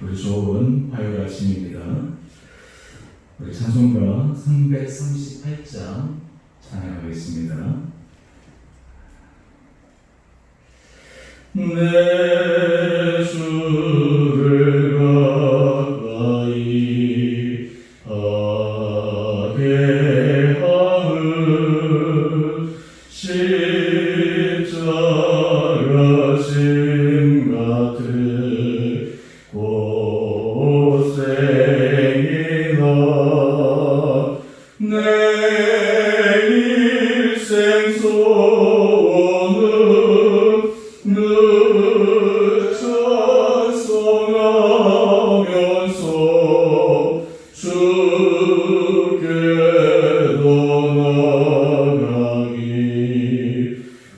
우리 좋은 화요일 아침입니다. 우리 찬송가 338장 찬양하겠습니다. 내 주를 가까이 하게 하는 십자가 심 같은 고생이나 내 일생 소원은 늘 찬송하면서 주께로 나가기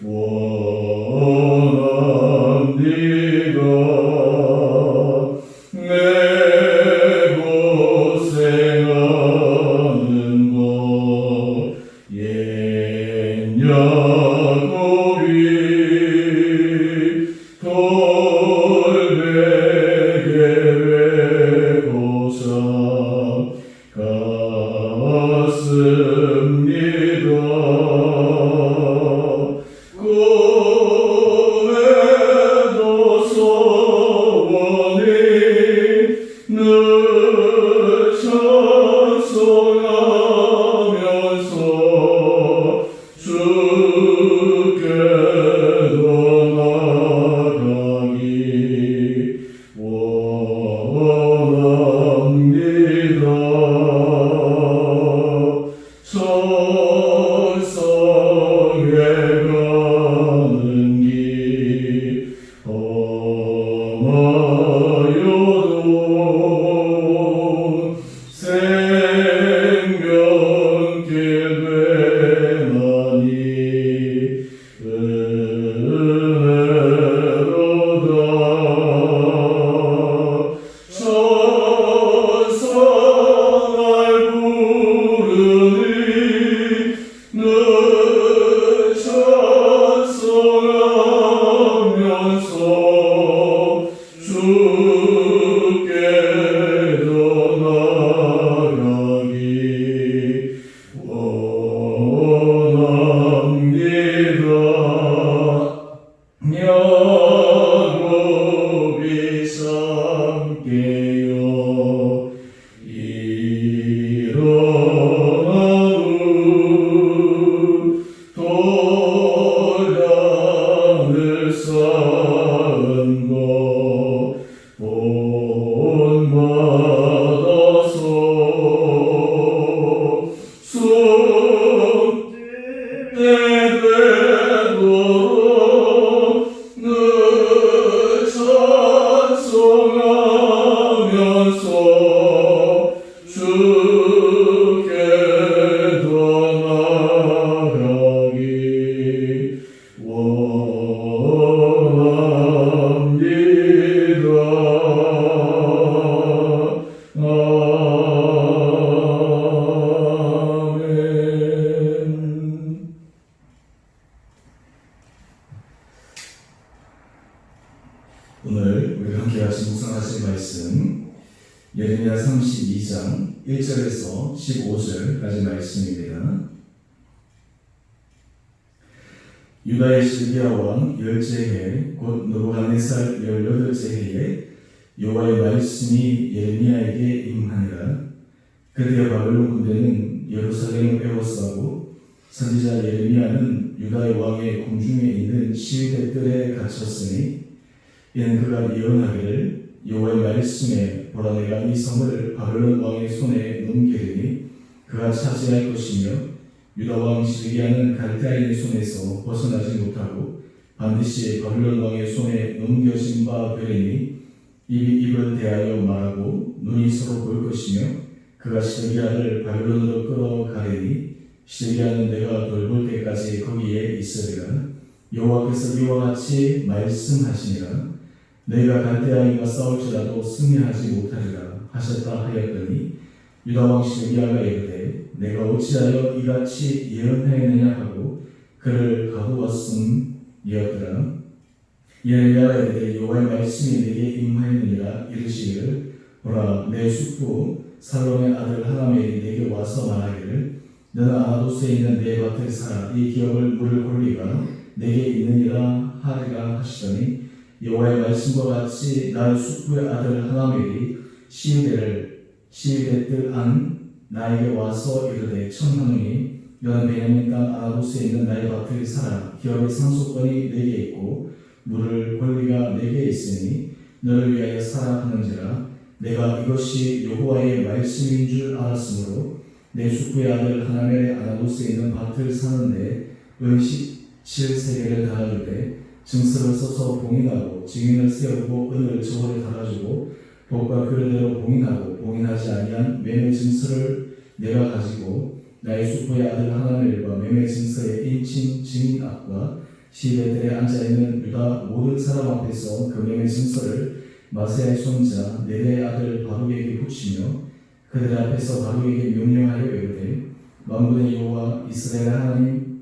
원합니다. 내 고생하는 것 옛 야곱이 돌베개 외고사 갔습니다. 꿈에도 소원이 늘 찬송하면서 주께로 나가기 원합니다. 천성에 가는 길 험하여도 생명길 되나니 은혜로다. 천사 날 부르니 늘 찬송하면서 주께로 나가기 원합니다. 야곱이 삼게요 일어나무 돌담을 쌓은 것 본받아서 손짓 되도록 늘 찬송하면서 주께로 나가기 원합니다. 아멘. 오늘 우리 함께 같이 묵상하실 말씀 예레미야 32장 1절에서 15절까지 말씀입니다. 유다의 시드기야 왕 10째 해 곧 느부갓네살 18째 해에 여호와의 말씀이 예레미야에게 임하니라. 그때 바벨론 군대는 예루살렘을 에워싸고 선지자 예레미야는 유다의 왕의 궁중에 있는 시위대 뜰에 갇혔으니 이는 그가 예언하기를 여호와의 말씀에 보라 내가 이 성을 바벨론 왕의 손에 넘기리니 그가 차지할 것이며 유다 왕 시드기야는 갈대아인의 손에서 벗어나지 못하고 반드시 바벨론 왕의 손에 넘겨진 바 되리니 입이 입을 대하여 말하고 눈이 서로 볼 것이며 그가 시드기야를 바벨론으로 끌어가리니 시드기야는 내가 돌볼 때까지 거기에 있으리라. 여호와께서 이와 같이 말씀하시니라. 내가 갈대아인과 싸울지라도 승리하지 못하리라 하셨다 하였더니 유다 왕 시드기야가 이르되 내가 어찌하여 이같이 예언하였느냐 하고 그를 가두었음이었더라. 예레미야가 이르되 여호와의 말씀이 내게 임하였느니라. 이르시기를 보라, 내 숙부 살롬의 아들 하나멜이 내게 와서 말하기를 너는 아나도스에 있는 내 밭을 사라. 이 기업을 물을 권리가 내게 있느니라 하리라 하시더니 여호와의 말씀과 같이 나의 숙부의 아들 하나멜이 시위대 뜰 안 나에게 와서 이르되 청하노니 너는 베냐민 땅 아나도스에 있는 나의 밭을 사라. 기업의 상속권이 내게 있고 물을 권리가 내게 있으니 너를 위하여 사라 하는지라. 내가 이것이 여호와의 말씀인 줄 알았으므로 내 숙부의 아들 하나멜의 아나도스에 있는 밭을 사는데 은식 7세겔을 달아주되 증서를 써서 봉인하고 증인을 세우고 은을 저울에 달아주고 법과 규례대로 봉인하고 봉인하지 아니한 매매 증서를 내가 가지고 나의 숙부의 아들 하나멜과 매매 증서의 인친 증인 앞과 시위대들에 앉아있는 유다 모든 사람 앞에서 그 매매 증서를 마세야의 손자 네리야의 아들 바룩에게 붙이며 그들 앞에서 바룩에게 명령하여 이르되 만군의 여호와 이스라엘 하나님께서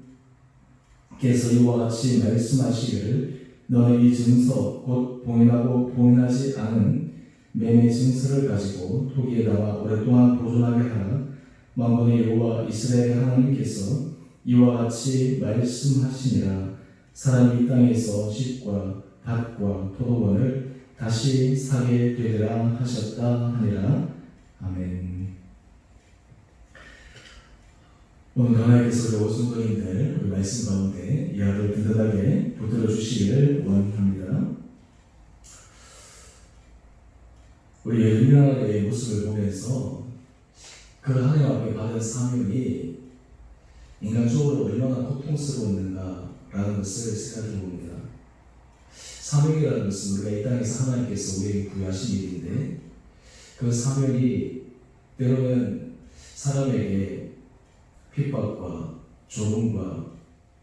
이와 같이 말씀하시기를 너는 이 증서 곧 봉인하고 봉인하지 않은 매매 증서를 가지고 토기에다가 오랫동안 보존하게 하라. 만군의 여호와 이스라엘 하나님께서 이와 같이 말씀하시니라. 사람이 이 땅에서 집과 밭과 토도원을 다시 사게 되리라 하셨다 하니라. 아멘. 오늘 하나님께서 우리 오순도인들 우리 말씀 가운데 이 하루 든든하게 붙들어 주시기를 원합니다. 우리 예레미야의 모습을 보면서 그 하나님 앞에 받은 사명이 인간적으로 얼마나 고통스러웠는가라는 것을 생각해 봅니다. 사명이라는 것은 우리가 이 땅에서 하나님께서 우리에게 부여하신 일인데 그 사명이 때로는 사람에게 핍박과 조롱과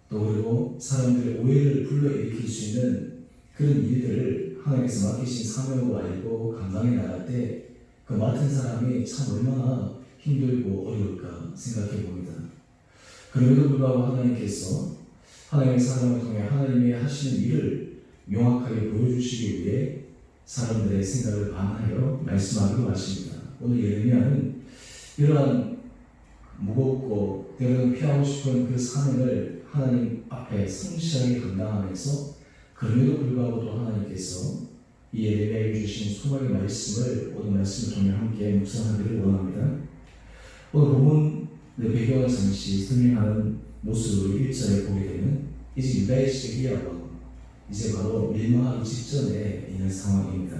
또 그리고 사람들의 오해를 불러일으킬 수 있는 그런 일들을 하나님께서 맡기신 사명으로 알고 감당해 나갈 때 그 맡은 사람이 참 얼마나 힘들고 어려울까 생각해 봅니다. 그럼에도 불구하고 하나님께서 하나님의 사람을 통해 하나님이 하시는 일을 명확하게 보여주시기 위해 사람들의 생각을 반하여 말씀하기로 하십니다. 오늘 예레미야는 이러한 무겁고 때로는 피하고 싶은 그 사명을 하나님 앞에 성실하게 감당하면서 그럼에도 불구하고 또 하나님께서 이 예레미야에게 주신 소망의 말씀을 오늘 말씀을 통해 함께 묵상하기를 원합니다. 오늘 본문의 배경을 잠시 설명하는 모습으로 1절에 보게 되면 이제 유다의 시기야 왕, 이제 바로 멸망하기 직전에 있는 상황입니다.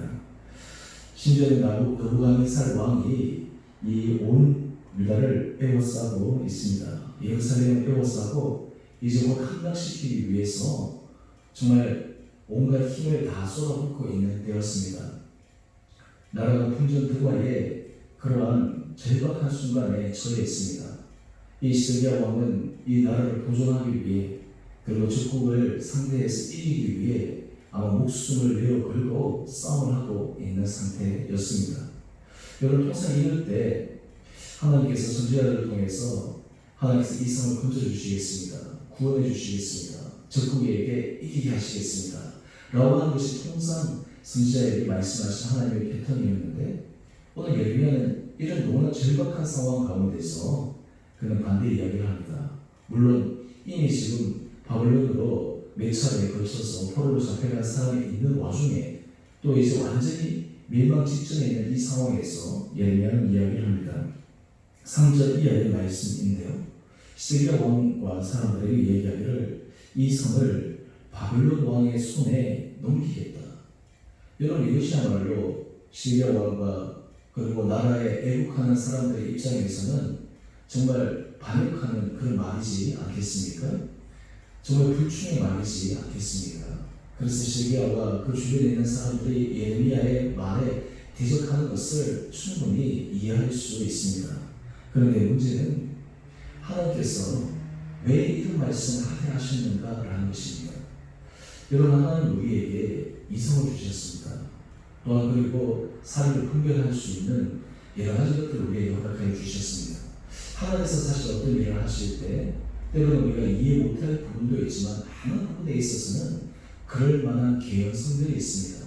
심지어는 느부갓네살 왕이 이 온 유다를 에워싸고 있습니다. 예루살렘을 에워싸고 이제 곧 함락시키기 위해서 정말 온갖 힘을 다 쏟아붓고 있는 때였습니다. 나라가 풍전등화에 그러한 절박한 순간에 처해 있습니다. 이 시드기야 왕은 이 나라를 보존하기 위해 그리고 적국을 상대해서 이기기 위해 아마 목숨을 내어 걸고 싸움을 하고 있는 상태였습니다. 여러분 통상 이럴 때 하나님께서 선지자들을 통해서 하나님께서 이 성을 건져주시겠습니다. 구원해 주시겠습니다. 적국에게 이기게 하시겠습니다. 라고 하는 것이 통상 선지자에게 말씀하신 하나님의 패턴이었는데 오늘 예레미야는 이런 너무나 절박한 상황 가운데서 그는 반대 이야기를 합니다. 물론 이미 지금 바벨론으로 몇 차례에 걸쳐서 포로로 잡혀간 사람이 있는 와중에 또 이제 완전히 멸망 직전에 있는 이 상황에서 예레미야는 이야기를 합니다. 3절 이하의 말씀인데요. 시드기야 왕과 사람들에게 얘기하기를 이 성을 바벨론 왕의 손에 넘기겠다. 여러분 이것이야말로 시드기야 왕과 그리고 나라에 애국하는 사람들의 입장에서는 정말 반역하는 그런 말이지 않겠습니까? 정말 불충의 말이지 않겠습니까? 그래서 시드기야와 그 주변에 있는 사람들이 예레미야의 말에 대적하는 것을 충분히 이해할 수 있습니다. 그런데 문제는 하나님께서 왜 이런 말씀을 하게 하셨는가라는 것입니다. 여러분 하나님 우리에게 이성을 주셨습니다. 또한 그리고 삶을 분별할 수 있는 여러 가지 것들을 우리에게 허락하여 주셨습니다. 하나님께서 사실 어떤 일을 하실 때 때로는 우리가 이해 못할 부분도 있지만 많은 부분에 있어서는 그럴 만한 개연성들이 있습니다.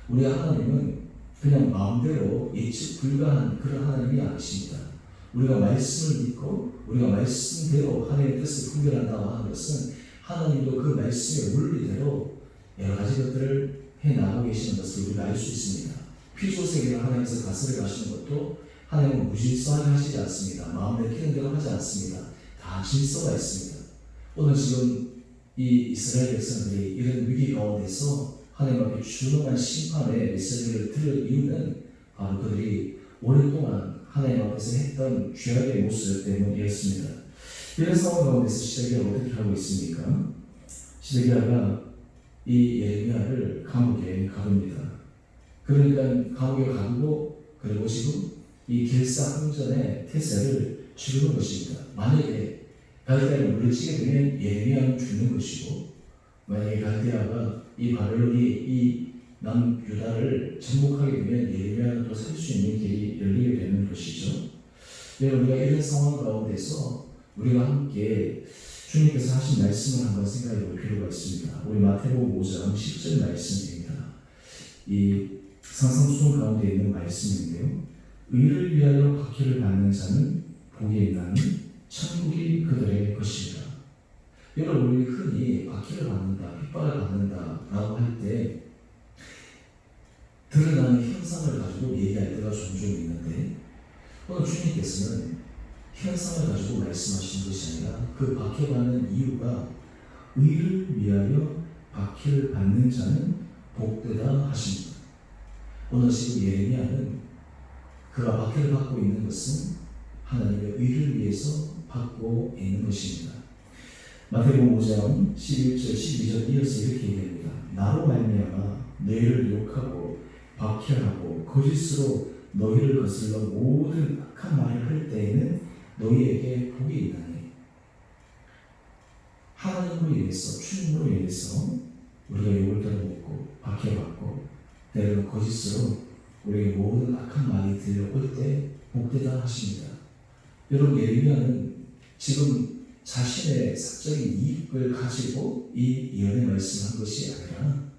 우리 하나님은 그냥 마음대로 예측 불가한 그런 하나님이 아니십니다. 우리가 말씀을 믿고 우리가 말씀대로 하나님의 뜻을 분별한다고 하는 것은 하나님도 그 말씀의 원리대로 여러 가지 것들을 해나가고 계시는 것을 우리가 알 수 있습니다. 피조세계를 하나님께서 다스려 가시는 것도 하나님은 무질서하게 하시지 않습니다. 마음에 끼는 대로 하지 않습니다. 다 질서가 있습니다. 오늘 지금 이 이스라엘 백성들이 이런 위기 가운데서 하나님 앞에 준엄한 심판의 메시지를 들을 이유는 바로 그들이 오랫동안 하나님 앞에서 했던 죄악의 모습 때문이었습니다. 이런 상황 가운데서 시드기야가 어떻게 하고 있습니까? 시드기야가 이 예레미야를 감옥에 가둡니다. 그러니까 감옥에 가두고 그리고 지금 이 길사항전의 태세를 치르는 것입니다. 만약에 갈대아를 물리치게 되면 예레미야는 죽는 것이고, 만약에 갈대아가 이 바벨론이 이 남유다를 정복하게 되면 예레미야는 또 살 수 있는 길이 열리게 되는 것이죠. 우리가 이런 상황 가운데서 우리가 함께 주님께서 하신 말씀을 한번 생각해 볼 필요가 있습니다. 우리 마태복음 5장 10절 말씀입니다. 이 상상수훈 가운데 있는 말씀인데요. 의를 위하여 박해를 받는 자는 복이 있나니 천국이 그들의 것입니다. 여러분, 우리 흔히 박해를 받는다, 핍박을 받는다 라고 할 때 드러나는 현상을 가지고 얘기할 때가 종종 있는데, 오늘 주님께서는 현상을 가지고 말씀하시는 것이 아니라 그 박해받는 이유가 의를 위하여 박해를 받는 자는 복되다 하십니다. 오늘 지금 예레미야는 그가 박해를 받고 있는 것은 하나님의 의를 위해서 받고 있는 것입니다. 마태복음 5장 11절 12절 이어서 이렇게 얘기합니다. 나로 말미암아 너희를 욕하고 박해하고 거짓으로 너희를 거슬러 모든 악한 말을 할 때에는 너희에게 복이 있나니. 하나님으로 인해서, 주님으로 인해서 우리가 욕을 들어먹고 박해받고 때로는 거짓으로 우리에게 모든 악한 말이 들려올 때 복되다 하십니다. 여러분, 예레미야는 지금 자신의 사적인 이익을 가지고 이 예언의 말씀을 한 것이 아니라,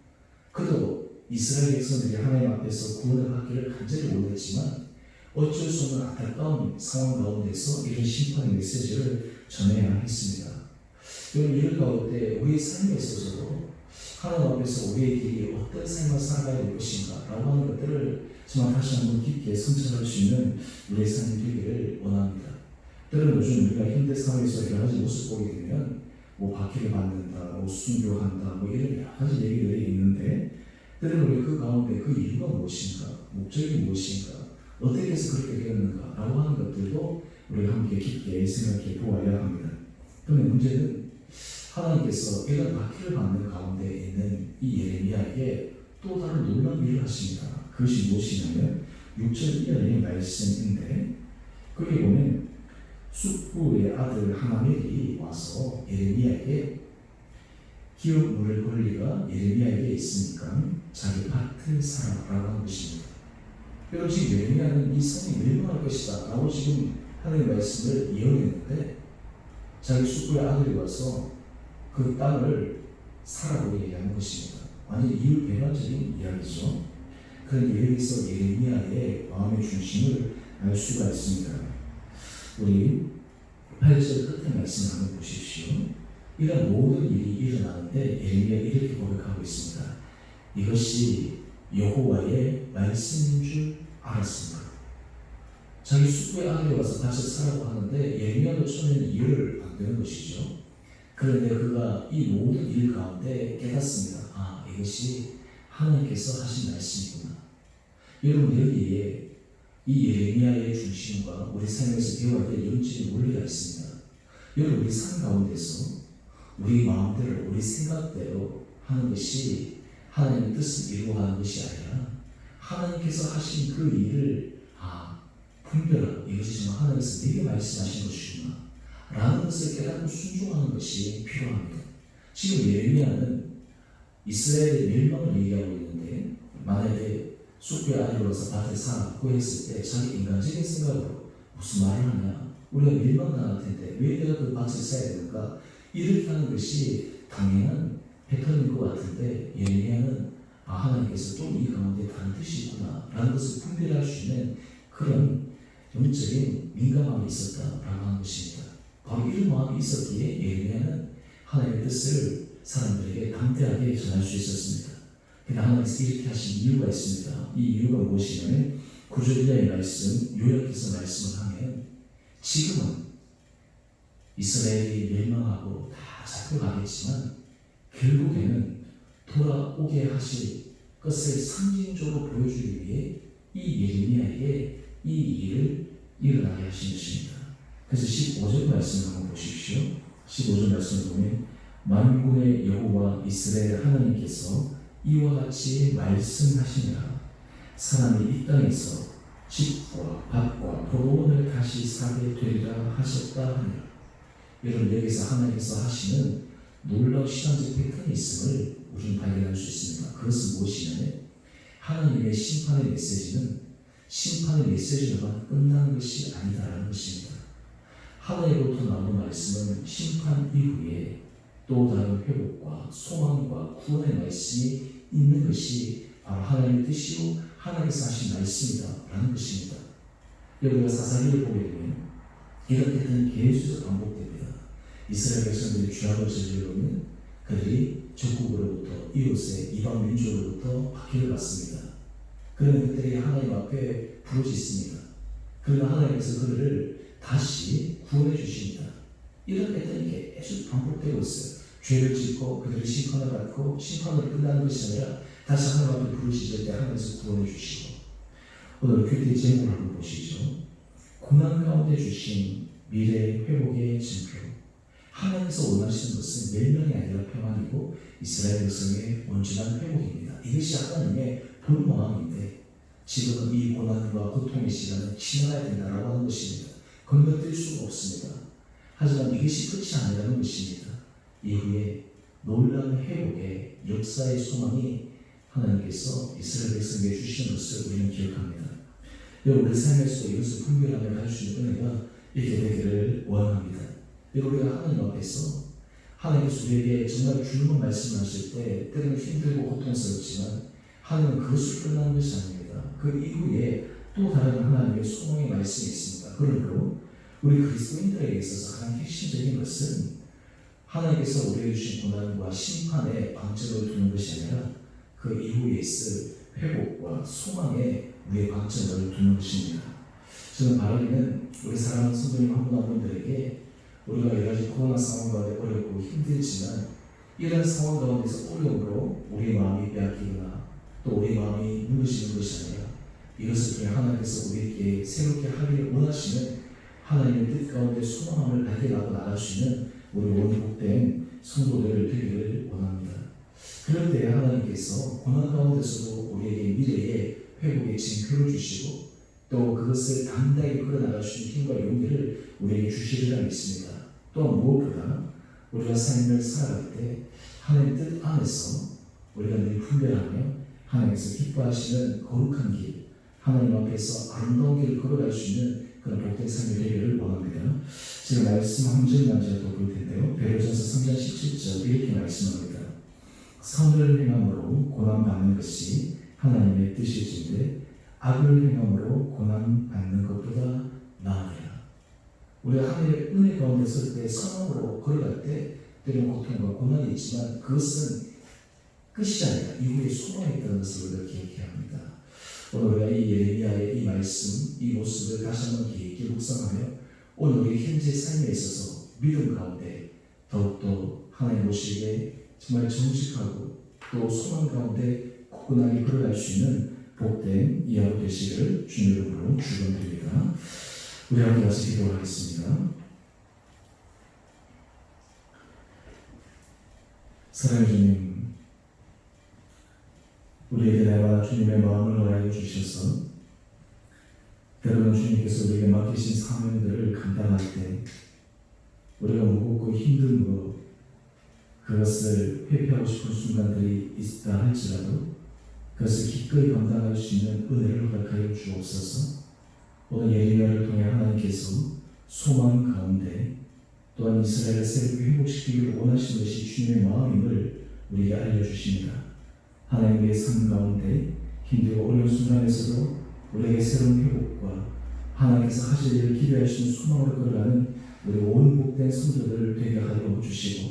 그도 이스라엘 백성들이 하나님 앞에서 구원을 받기를 간절히 원했지만 어쩔 수 없는 안타까운 상황 가운데서 이런 심판의 메시지를 전해야 했습니다. 여러분, 이런 가운데 우리의 삶에 있어서도 하나님 앞에서 우리의 길이 어떤 삶을 살아가야 될 것인가 라고 하는 것들을 정말 다시 한번 깊게 성찰할 수 있는 우리의 삶이 되기를 원합니다. 때로는 요즘 우리가 현대 사회에서 여러 가지 모습 보게 되면 박해를 받는다, 순교한다, 이런 여러 가지 얘기들이 있는데, 때로는 우리 그 가운데 그 이유가 무엇인가, 목적이 무엇인가, 어떻게 해서 그렇게 되었는가 라고 하는 것들도 우리가 함께 깊게 생각해 보아야 합니다. 그런데 문제는 하나님께서 이런 박해를 받는 가운데 있는 이 예레미야에게 또 다른 놀라운 일을 하십니다. 그것이 무엇이냐면 6절 이하의 말씀인데, 거기 보면 숙부의 아들 하나멜이 와서 예레미야에게 기업 물을 권리가 예레미야에게 있으니까 자기 밭을 사라라고 한 것입니다. 여러분, 지금 예레미야는 이 성이 멸망할 것이다 라고 지금 하나님의 말씀을 예언했는데, 자기 숙부의 아들이 와서 그 땅을 사라고 얘기하는 것입니다. 완전히 이유 배반적인 이야기죠. 그런데 여기서 예레미야의 마음의 중심을 알 수가 있습니다. 우리 8절 끝에 말씀을 한번 보십시오. 이런 모든 일이 일어나는데 예레미야가 이렇게 고백하고 있습니다. 이것이 여호와의 말씀인 줄 알았습니다. 자기 숙부의 아들이 와서 다시 사라고 하는데 예레미야도 처음에는 이해를 안 되는 것이죠. 그런데 그가 이 모든 일 가운데 깨닫습니다. 이것이 하나님께서 하신 말씀이구나. 여러분, 여기에 이 예레미야의 중심과 우리 삶에서 배워야 될 영적인 원리가 있습니다. 여러분, 우리 삶 가운데서 우리 마음대로, 우리 생각대로 하는 것이 하나님의 뜻을 이루어가는 것이 아니라 하나님께서 하신 그 일을 분별하고 이것이 정말 하나님께서 내게 말씀하신 것이구나 라는 것을 깨닫고 순종하는 것이 필요합니다. 지금 예레미야는 이스라엘의 멸망을 얘기하고 있는데, 만약에 숙부의 아들로서 밭을 사고 했을 때 자기 인간적인 생각으로 무슨 말을 하냐, 우리가 멸망당할 텐데 왜 내가 그 밭을 사야 되는가, 이렇게 하는 것이 당연한 패턴인 것 같은데 예레미야는 하나님께서 좀 이 가운데 다른 뜻이 있구나 라는 것을 분별할 수 있는 그런 영적인 민감함이 있었다라고 하는 것입니다. 바로 이런 마음이 있었기에 예레미야는 하나님의 뜻을 사람들에게 담대하게 전할 수 있었습니다. 그러나 하나님께서 이렇게 하신 이유가 있습니다. 이 이유가 무엇이냐면 9절 이하의 말씀, 요약해서 말씀을 하면 지금은 이스라엘이 멸망하고 다 잡혀가겠지만 결국에는 돌아오게 하실 것을 상징적으로 보여주기 위해 이 예레미야에게 이 일을 일어나게 하신 것입니다. 그래서 15절 말씀을 한번 보십시오. 15절 말씀을 보면 만군의 여호와 이스라엘 하나님께서 이와 같이 말씀하시니라. 사람이 이 땅에서 집과 밭과 포도원을 다시 사게 되리라 하셨다 하니라. 여러분, 여기서 하나님께서 하시는 놀라운 신앙적 패턴이 있음을 우리는 발견할 수 있습니다. 그것은 무엇이냐면 하나님의 심판의 메시지는 심판의 메시지로만 끝나는 것이 아니다라는 것입니다. 하나님으로부터 나오는 말씀은 심판 이후에 또 다른 회복과 소망과 구원의 말씀이 있는 것이 바로 하나님의 뜻이요 하나님께서 하신 말씀이다라는 것입니다. 우리가 사사기를 보게 되면 이런 패턴이 계속 반복됩니다. 이스라엘 백성들이 죄악을 저지르면 그들이 적국으로부터 이웃의 이방 민족으로부터 박해를 받습니다. 그러면 그들이 하나님 앞에 부르짖습니다. 그러나 하나님께서 그들을 다시 구원해 주십니다. 이런 패턴이 계속 반복되고 있어요. 죄를 짓고 그들이 심판을 받고 심판으로 끝나는 것이 아니라 다시 하나님 앞에 부르짖을 때 하나님께서 구원해 주시고, 오늘 큐티의 제목을 한번 보시죠. 고난 가운데 주신 미래 회복의 증표. 하나님께서 원하시는 것은 멸망이 아니라 평안이고 이스라엘 백성의 온전한 회복입니다. 이것이 하나님의 본 마음인데 지금은 이 고난과 고통의 시간을 지나야 된다라고 하는 것입니다. 건너뛸 수가 없습니다. 하지만 이것이 끝이 아니라는 것입니다. 이후에 놀라운 회복의 역사의 소망이 하나님께서 이스라엘 백성에게 주시는 것을 우리는 기억합니다. 여러분, 우리 삶에서 이것을 분별하며 갈 수 있는 은혜가 있게 되기를 원합니다. 여러분, 우리가 하나님 앞에서 하나님께서 우리에게 정말 주는 말씀을 하실 때 때로는 힘들고 고통스럽지만 하나님은 그것을 끝나는 것이 아닙니다. 그 이후에 또 다른 하나님의 소망의 말씀이 있습니다. 그러므로 우리 그리스도인들에게 있어서 가장 핵심적인 것은 하나님께서 우리에게 주신 고난과 심판의 방점을 두는 것이 아니라 그 이후에 있을 회복과 소망에 우리의 방점을 두는 것입니다. 저는 바라기는 우리 사랑하는 성도님 한 분 한 분들에게 우리가 여러 가지 고난 상황 가운데 어렵고 힘들지만 이런 상황 가운데서 어려움으로 우리의 마음이 빼앗기거나 또 우리의 마음이 무너지는 것이 아니라 이것을 통해 하나님께서 우리에게 새롭게 하기를 원하시는 하나님의 뜻 가운데 소망함을 발견하고 나갈 수 있는 우리 원복된 성도들 되기를 원합니다. 그럴 때 하나님께서 고난 가운데서도 우리에게 미래의 회복의 징표를 주시고 또 그것을 담대하게 끌어나갈 수 있는 힘과 용기를 우리에게 주시리라 믿습니다. 또한 무엇보다 우리가 삶을 살아갈 때 하나님의 뜻 안에서 우리가 늘 분별하며 하나님께서 기뻐하시는 거룩한 길, 하나님 앞에서 아름다운 길을 걸어갈 수 있는 그런 복된 삶이 되기를 원합니다. 제가 말씀 한 절만 제가 더 볼 텐데요. 베드로전서 3장 17절 이렇게 말씀합니다. 선을 행함으로 고난받는 것이 하나님의 뜻이신데 악을 행함으로 고난받는 것보다 나으리라. 우리가 하나님의 은혜 가운데 설 때 선함으로 걸어갈 때 때로는 고통과 고난이 있지만 그것은 끝이 아니라 이후에 소망이 있다는 것을 우리가 기억해야 합니다. 오늘 우리가 이 예레미야의 이 말씀, 이 모습을 다시 한번 깊게 묵상하며 오늘 우리 현재 삶에 있어서 믿음 가운데 더욱더 하나님 모시기에 정말 정직하고 또 소망 가운데 굳건하게 걸어갈 수 있는 복된 이 하루 되시기를 주님 이름으로 축원드립니다. 우리 함께 같이 기도하겠습니다. 사랑의 주님, 우리에게 날마다 주님의 마음을 허락해 주셔서 때로는 주님께서 우리에게 맡기신 사명들을 감당할 때 우리가 무겁고 힘들므로 그것을 회피하고 싶은 순간들이 있다 할지라도 그것을 기꺼이 감당할 수 있는 은혜를 허락하여 주옵소서. 오늘 예레미야를 통해 하나님께서 소망 가운데 또한 이스라엘을 새롭게 회복시키기를 원하시는 것이 주님의 마음임을 우리에게 알려주십니다. 하나님의 삶 가운데 힘들고 어려운 순간에서도 우리에게 새로운 회복과 하나님께서 하실 일을 기대하시는 소망으로 걸어가는 우리 온 복된 성도들을 되게 하여 주시고,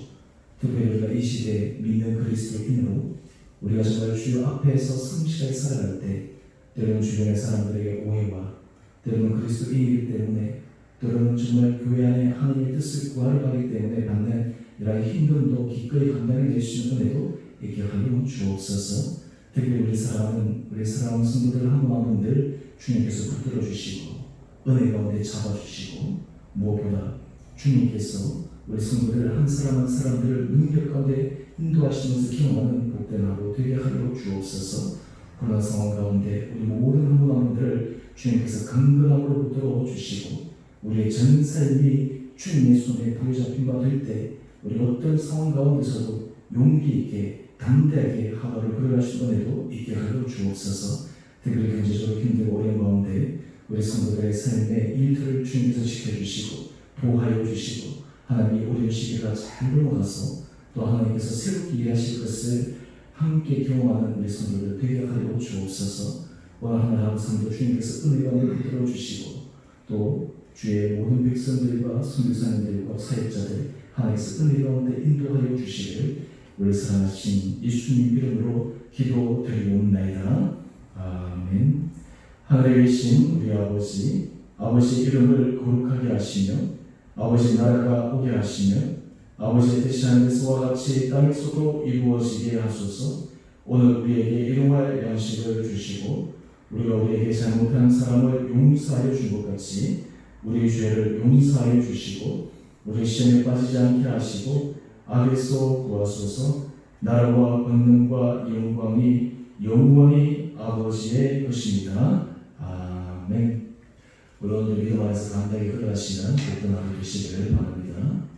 특별히 우리가 이 시대에 믿는 그리스도인으로 우리가 정말 주여 앞에서 성실하게 살아갈 때 때로는 주변의 사람들에게 오해와 때로는 그리스도인이기 때문에 때로는 정말 교회 안에 하나님의 뜻을 구하러 가기 때문에 받는 이러한 힘듦도 기꺼이 감당해 내주시는 은혜도 있게 하여 주옵소서. 특별히 우리 사랑하는 성도들 한 분 한 분들 주님께서 붙들어 주시고 은혜 가운데 잡아주시고, 무엇보다 주님께서 우리 성도들 한 사람 한 사람들을 능력 가운데 인도하시면서 경험하는 복된 하루 되게 하여 주옵소서. 그런 상황 가운데 우리 모든 한 분 한 분들을 주님께서 강건함으로 붙들어 주시고, 우리의 전 삶이 주님의 손에 부여잡힌 바 될 때 우리 어떤 상황 가운데서도 용기 있게 담대하게 하루를 걸어가신 은혜도 있게 하여 주옵소서. 특별히 경제적으로 힘들고 어려운 가운데 우리 성도들의 삶의 일터를 주님께서 지켜주시고 보호하여 주시고, 하나님이 어려운 시기가 잘 넘어가서 또 하나님께서 새롭게 일하실 것을 함께 경험하는 우리 성도들 되게 하여 주옵소서. 오늘 하나님 성도 주님께서 은혜 가운데 붙들어 주시고 또 주의 모든 백성들과 선교사님들과 사역자들 하나님께서 은혜 가운데 인도하여 주시기를 우리 사랑하신 예수님 이름으로 기도드리옵나이다. 아멘. 하늘에 계신 우리 아버지, 아버지의 이름을 거룩하게 하시며 아버지 나라가 오게 하시며 아버지의 뜻이 하늘에서와 같이 땅에서도 이루어지게 하소서. 오늘 우리에게 일용할 양식을 주시고 우리가 우리에게 잘못한 사람을 용서하여 준 것 같이 우리 죄를 용서하여 주시고 우리 시험에 빠지지 않게 하시고 악에서 구하소서. 나라와 권능과 영광이 영원히 아버지의 것입니다. 아멘. 물론 우리 믿음 안에서 감당히 걸어가시는 복된 하루 되시기를 바랍니다.